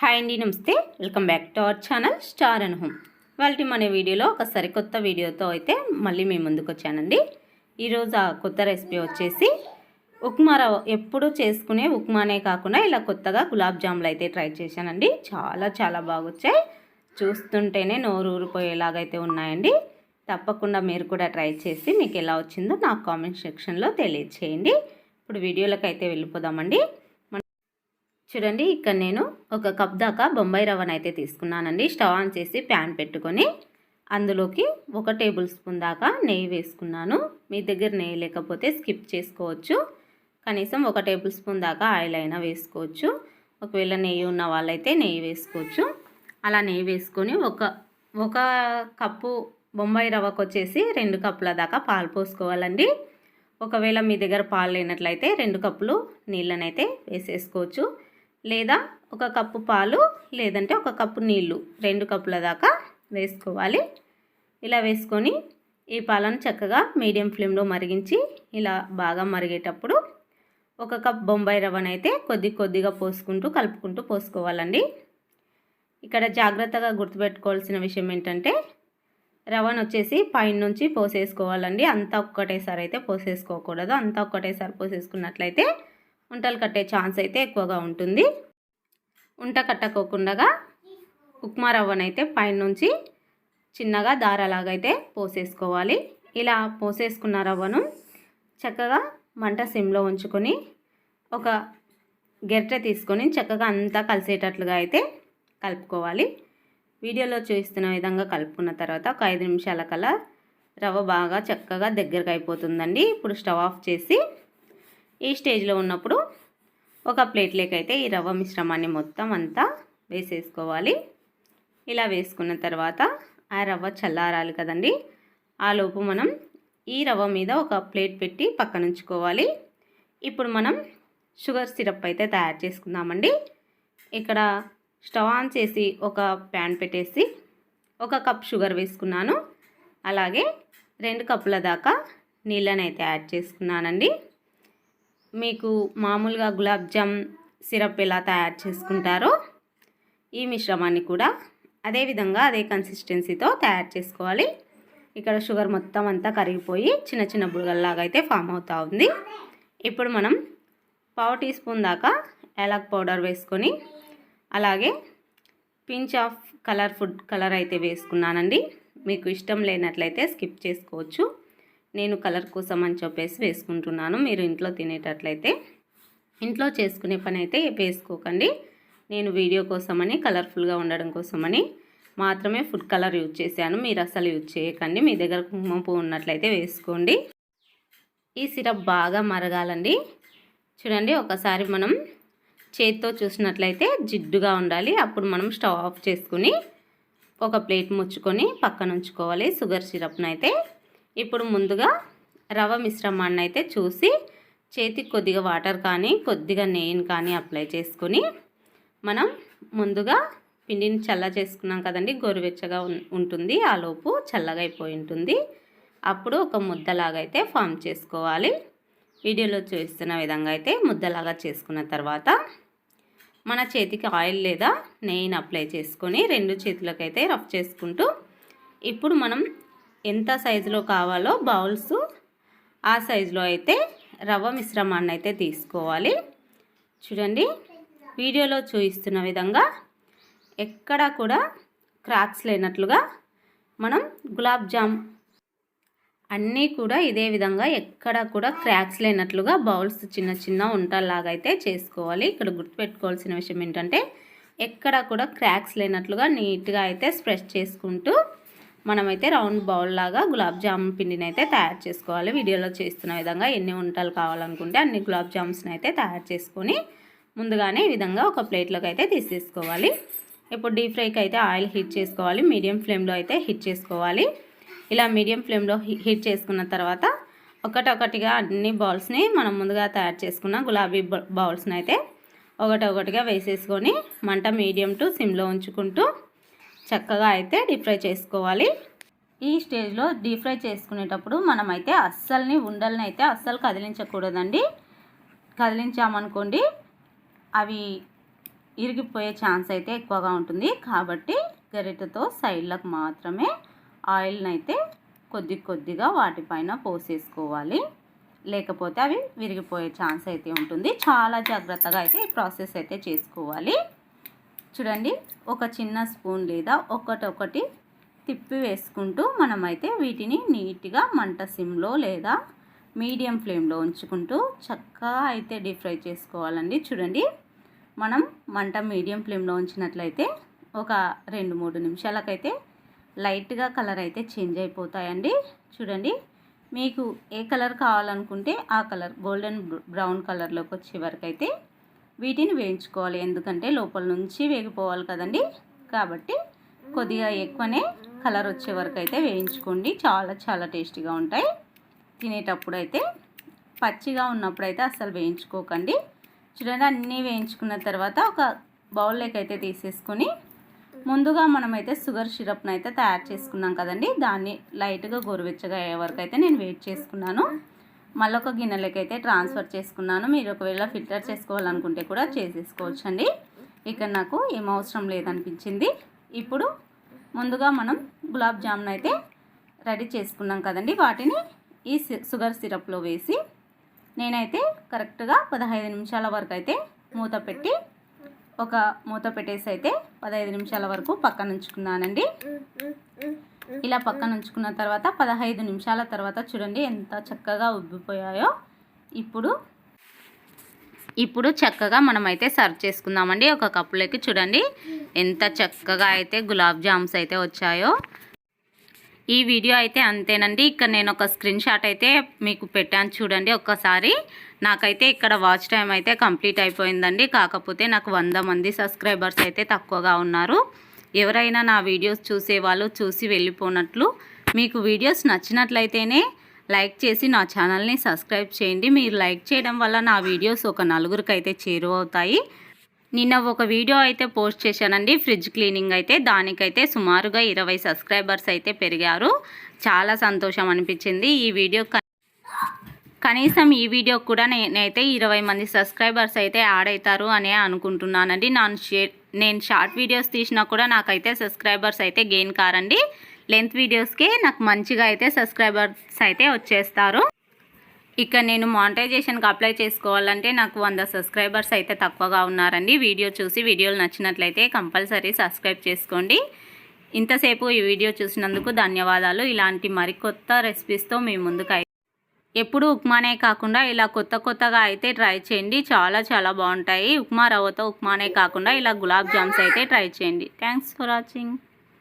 Hi అండి, నమస్తే. Welcome back to our channel star and home. వాళ్ళ మన వీడియోలో ఒక సరికొత్త వీడియోతో అయితే మళ్ళీ మేము ముందుకు వచ్చానండి. ఈరోజు ఆ కొత్త రెసిపీ వచ్చేసి ఉప్మా రవ్వ. ఎప్పుడు చేసుకునే ఉప్మానే కాకుండా ఇలా కొత్తగా గులాబ్ జాములు అయితే ట్రై చేశానండి. చాలా బాగా వచ్చాయి. చూస్తుంటేనే నోరు ఊరిపోయేలాగైతే ఉన్నాయండి. తప్పకుండా మీరు కూడా ట్రై చేసి మీకు ఎలా వచ్చిందో నాకు కామెంట్ సెక్షన్లో తెలియచేయండి. ఇప్పుడు వీడియోలోకి అయితే వెళ్ళిపోదామండి. చూడండి, ఇక్కడ నేను ఒక కప్ దాకా బొంబాయి రవ్వను అయితే తీసుకున్నానండి. స్టవ్ ఆన్ చేసి ప్యాన్ పెట్టుకొని అందులోకి 1 టేబుల్ స్పూన్ దాకా నెయ్యి వేసుకున్నాను. మీ దగ్గర నెయ్యి లేకపోతే స్కిప్ చేసుకోవచ్చు. కనీసం 1 టేబుల్ స్పూన్ దాకా ఆయిల్ అయినా వేసుకోవచ్చు. ఒకవేళ నెయ్యి ఉన్న వాళ్ళైతే నెయ్యి వేసుకోవచ్చు. అలా నెయ్యి వేసుకొని ఒక కప్పు బొంబాయి రవ్వకు వచ్చేసి 2 కప్పుల దాకా పాలు పోసుకోవాలండి. ఒకవేళ మీ దగ్గర పాలు లేనట్లయితే 2 కప్పులు నీళ్ళనైతే వేసేసుకోవచ్చు. లేదా 1 కప్పు పాలు లేదంటే 1 కప్పు నీళ్ళు 2 కప్పుల దాకా వేసుకోవాలి. ఇలా వేసుకొని ఈ పాలను చక్కగా మీడియం ఫ్లేమ్లో మరిగించి ఇలా బాగా మరిగేటప్పుడు 1 కప్ బొంబాయి రవ్వనైతే కొద్దిగా కలుపుకుంటూ పోసుకోవాలండి. ఇక్కడ జాగ్రత్తగా గుర్తుపెట్టుకోవాల్సిన విషయం ఏంటంటే రవ్వను వచ్చేసి పైన నుంచి పోసేసుకోవాలండి. అంతా ఒక్కటేసారి అయితే పోసేసుకోకూడదు. అంతా ఒక్కటేసారి పోసేసుకున్నట్లయితే ఉంటలు కట్టే ఛాన్స్ అయితే ఎక్కువగా ఉంటుంది. ఉంట కట్టకోకుండా ఉప్మా రవ్వనైతే పైన నుంచి చిన్నగా దారలాగైతే పోసేసుకోవాలి. ఇలా పోసేసుకున్న రవ్వను చక్కగా మంట సిమ్లో ఉంచుకొని ఒక గెరిటె తీసుకొని చక్కగా అంతా కలిసేటట్లుగా అయితే కలుపుకోవాలి. వీడియోలో చూస్తున్న విధంగా కలుపుకున్న తర్వాత ఒక 5 నిమిషాల కల్లా రవ్వ బాగా చక్కగా దగ్గరకు అయిపోతుందండి. ఇప్పుడు స్టవ్ ఆఫ్ చేసి ఈ స్టేజ్లో ఉన్నప్పుడు ఒక ప్లేట్లోకి అయితే ఈ రవ్వ మిశ్రమాన్ని మొత్తం అంతా వేసేసుకోవాలి. ఇలా వేసుకున్న తర్వాత ఆ రవ్వ చల్లారాలి కదండి. ఆ లోపు మనం ఈ రవ్వ మీద ఒక ప్లేట్ పెట్టి పక్కన ఉంచుకోవాలి. ఇప్పుడు మనం షుగర్ సిరప్ అయితే తయారు చేసుకుందామండి. ఇక్కడ స్టవ్ ఆన్ చేసి ఒక ప్యాన్ పెట్టేసి 1 కప్ షుగర్ వేసుకున్నాను. అలాగే 2 కప్పుల దాకా నీళ్ళనైతే యాడ్ చేసుకున్నానండి. మీకు మామూలుగా గులాబ్ జామ్ సిరప్ ఎలా తయారు చేసుకుంటారో ఈ మిశ్రమాన్ని కూడా అదే కన్సిస్టెన్సీతో తయారు చేసుకోవాలి. ఇక్కడ షుగర్ మొత్తం అంతా కరిగిపోయి చిన్న బుడగల్లాగా అయితే ఫామ్ అవుతూ ఉంది. ఇప్పుడు మనం 1/2 టీ స్పూన్ దాకా యాలక్ పౌడర్ వేసుకొని అలాగే పించ్ ఆఫ్ ఫుడ్ కలర్ అయితే వేసుకున్నానండి. మీకు ఇష్టం లేనట్లయితే స్కిప్ చేసుకోవచ్చు. నేను కలర్ కోసం అని చెప్పేసి వేసుకుంటున్నాను. మీరు ఇంట్లో తినేటట్లయితే ఇంట్లో చేసుకునే పని అయితే వేసుకోకండి. నేను వీడియో కోసమని కలర్ఫుల్గా ఉండడం కోసమని మాత్రమే ఫుడ్ కలర్ యూజ్ చేశాను. మీరు అసలు యూజ్ చేయకండి. మీ దగ్గర కుంకుమ పువ్వు ఉన్నట్లయితే వేసుకోండి. ఈ సిరప్ బాగా మరగాలండి. చూడండి, ఒకసారి మనం చేతితో చూసినట్లయితే జిడ్డుగా ఉండాలి. అప్పుడు మనం స్టవ్ ఆఫ్ చేసుకుని ఒక ప్లేట్ ముచ్చుకొని పక్కన ఉంచుకోవాలి షుగర్ సిరప్ను అయితే. ఇప్పుడు ముందుగా రవ్వ మిశ్రమాన్ని అయితే చూసి చేతికి కొద్దిగా వాటర్ కానీ కొద్దిగా నెయ్యిని కానీ అప్లై చేసుకొని మనం ముందుగా పిండిని చల్ల చేసుకున్నాం కదండి. గోరువెచ్చగా ఉంటుంది. ఆ లోపు చల్లగా అయిపోయి ఉంటుంది. అప్పుడు ఒక ముద్దలాగా అయితే ఫామ్ చేసుకోవాలి. వీడియోలో చూస్తున్న విధంగా అయితే ముద్దలాగా చేసుకున్న తర్వాత మన చేతికి ఆయిల్ లేదా నెయ్యిని అప్లై చేసుకొని 2 చేతులకైతే రఫ్ చేసుకుంటూ ఇప్పుడు మనం ఎంత సైజులో కావాలో బౌల్స్ ఆ సైజులో అయితే రవ్వ మిశ్రమాన్ని అయితే తీసుకోవాలి. చూడండి, వీడియోలో చూపిస్తున్న విధంగా ఎక్కడా కూడా క్రాక్స్ లేనట్లుగా మనం గులాబ్ జామ్ అన్నీ కూడా ఇదే విధంగా ఎక్కడా కూడా క్రాక్స్ లేనట్లుగా బౌల్స్ చిన్న ఉంటల్లాగా అయితే చేసుకోవాలి. ఇక్కడ గుర్తుపెట్టుకోవాల్సిన విషయం ఏంటంటే ఎక్కడా కూడా క్రాక్స్ లేనట్లుగా నీట్గా అయితే స్ప్రెడ్ చేసుకుంటూ మనమైతే రౌండ్ బౌల్ లాగా గులాబ్ జామ్ పిండిని అయితే తయారు చేసుకోవాలి. వీడియోలో చేస్తున్న విధంగా ఎన్ని ఉంటలు కావాలనుకుంటే అన్ని గులాబ్ జామ్స్ని అయితే తయారు చేసుకొని ముందుగానే ఈ విధంగా ఒక ప్లేట్లోకి అయితే తీసేసుకోవాలి. ఇప్పుడు డీప్ ఫ్రైకి అయితే ఆయిల్ హీట్ చేసుకోవాలి. మీడియం ఫ్లేమ్లో అయితే హీట్ చేసుకోవాలి. ఇలా మీడియం ఫ్లేమ్లో హీట్ చేసుకున్న తర్వాత ఒకటొకటిగా అన్ని బౌల్స్ని మనం ముందుగా తయారు చేసుకున్న గులాబీ బౌల్స్ని అయితే ఒకటొకటిగా వేసేసుకొని మంట మీడియం టు సిమ్లో ఉంచుకుంటూ చక్కగా అయితే డీప్ ఫ్రై చేసుకోవాలి. ఈ స్టేజ్లో డీప్ ఫ్రై చేసుకునేటప్పుడు మనమైతే ఉండల్ని అయితే అస్సలు కదిలించకూడదండి. కదిలించామనుకోండి అవి ఇరిగిపోయే ఛాన్స్ అయితే ఎక్కువగా ఉంటుంది. కాబట్టి గరిటెతో సైడ్లకు మాత్రమే ఆయిల్ని అయితే కొద్దిగా వాటిపైన పోసేసుకోవాలి. లేకపోతే అవి విరిగిపోయే ఛాన్స్ అయితే ఉంటుంది. చాలా జాగ్రత్తగా అయితే ఈ ప్రాసెస్ అయితే చేసుకోవాలి. చూడండి, ఒక చిన్న స్పూన్ లేదా ఒకటి తిప్పి వేసుకుంటూ మనమైతే వీటిని నీట్గా మంట సిమ్లో లేదా మీడియం ఫ్లేమ్లో ఉంచుకుంటూ చక్కగా అయితే డీప్ ఫ్రై చేసుకోవాలండి. చూడండి, మనం మంట మీడియం ఫ్లేమ్లో ఉంచినట్లయితే ఒక 2-3 నిమిషాలకైతే లైట్గా కలర్ అయితే చేంజ్ అయిపోతాయండి. చూడండి, మీకు ఏ కలర్ కావాలనుకుంటే ఆ కలర్ గోల్డెన్ బ్రౌన్ కలర్లోకి వచ్చే వరకు అయితే వీటిని వేయించుకోవాలి. ఎందుకంటే లోపల నుంచి వేగిపోవాలి కదండి. కాబట్టి కొద్దిగా ఎక్కువనే కలర్ వచ్చే వరకు అయితే వేయించుకోండి. చాలా టేస్టీగా ఉంటాయి. తినేటప్పుడు అయితే పచ్చిగా ఉన్నప్పుడు అయితే అస్సలు వేయించుకోకండి. చూడండి, అన్నీ వేయించుకున్న తర్వాత ఒక బౌల్లోకి అయితే తీసేసుకొని ముందుగా మనమైతే షుగర్ సిరప్ని అయితే తయారు చేసుకున్నాం కదండి. దాన్ని లైట్గా గోరువెచ్చగా అయ్యే వరకు అయితే నేను వెయిట్ చేసుకున్నాను. మళ్ళొక గిన్నెలోకి అయితే ట్రాన్స్ఫర్ చేసుకున్నాను. మీరు ఒకవేళ ఫిల్టర్ చేసుకోవాలనుకుంటే కూడా చేసేసుకోవచ్చండి. ఇక్కడ నాకు ఏం అవసరం లేదనిపించింది. ఇప్పుడు ముందుగా మనం గులాబ్ జామున్ అయితే రెడీ చేసుకున్నాం కదండి. వాటిని ఈ షుగర్ సిరప్లో వేసి నేనైతే కరెక్ట్గా 15 నిమిషాల వరకు అయితే మూత పెట్టేసి అయితే 15 నిమిషాల వరకు పక్కన ఉంచుకున్నానండి. ఇలా పక్కన ఉంచుకున్న తర్వాత 15 నిమిషాల తర్వాత చూడండి ఎంత చక్కగా ఉబ్బిపోయాయో. ఇప్పుడు చక్కగా మనమైతే సర్వ్ చేసుకుందామండి. ఒక కప్పులోకి చూడండి ఎంత చక్కగా అయితే గులాబ్ జామ్స్ అయితే వచ్చాయో. ఈ వీడియో అయితే అంతేనండి. ఇక్కడ నేను ఒక స్క్రీన్ షాట్ అయితే మీకు పెట్టాను చూడండి ఒక్కసారి. నాకైతే ఇక్కడ వాచ్ టైం అయితే కంప్లీట్ అయిపోయిందండి. కాకపోతే నాకు 100 మంది సబ్స్క్రైబర్స్ అయితే తక్కువగా ఉన్నారు. ఎవరైనా నా వీడియోస్ చూసేవాళ్ళు చూసి వెళ్ళిపోనట్లు, మీకు వీడియోస్ నచ్చినట్లయితేనే లైక్ చేసి నా ఛానల్ని సబ్స్క్రైబ్ చేయండి. మీరు లైక్ చేయడం వల్ల నా వీడియోస్ ఒక నలుగురికి అయితే చేరువవుతాయి. నిన్న ఒక వీడియో అయితే పోస్ట్ చేశానండి, ఫ్రిడ్జ్ క్లీనింగ్ అయితే. దానికైతే సుమారుగా 20 సబ్స్క్రైబర్స్ అయితే పెరిగారు. చాలా సంతోషం అనిపించింది. ఈ వీడియో కనీసం ఈ వీడియో కూడా నేనైతే 20 మంది సబ్స్క్రైబర్స్ అయితే యాడ్ అవుతారు అనే అనుకుంటున్నానండి. నేను షార్ట్ వీడియోస్ తీసినా కూడా నాకైతే సబ్స్క్రైబర్స్ అయితే గెయిన్ కారండి. లెంత్ వీడియోస్కే నాకు మంచిగా అయితే సబ్స్క్రైబర్స్ అయితే వచ్చేస్తారు. ఇక నేను మానిటైజేషన్కి అప్లై చేసుకోవాలంటే నాకు 100 సబ్స్క్రైబర్స్ అయితే తక్కువగా ఉన్నారండి. వీడియో చూసి వీడియోలు నచ్చినట్లయితే కంపల్సరీ సబ్స్క్రైబ్ చేసుకోండి. ఇంతసేపు ఈ వీడియో చూసినందుకు ధన్యవాదాలు. ఇలాంటి మరికొత్త రెసిపీస్తో మీ ముందుకు ఎప్పుడు ఉప్మానే కాకుండా ఇలా కొత్తగా అయితే ట్రై చేయండి. చాలా బాగుంటాయి. ఉప్మా రవ్వతో ఉప్మానే కాకుండా ఇలా గులాబ్ జామ్స్ అయితే ట్రై చేయండి. Thanks for watching.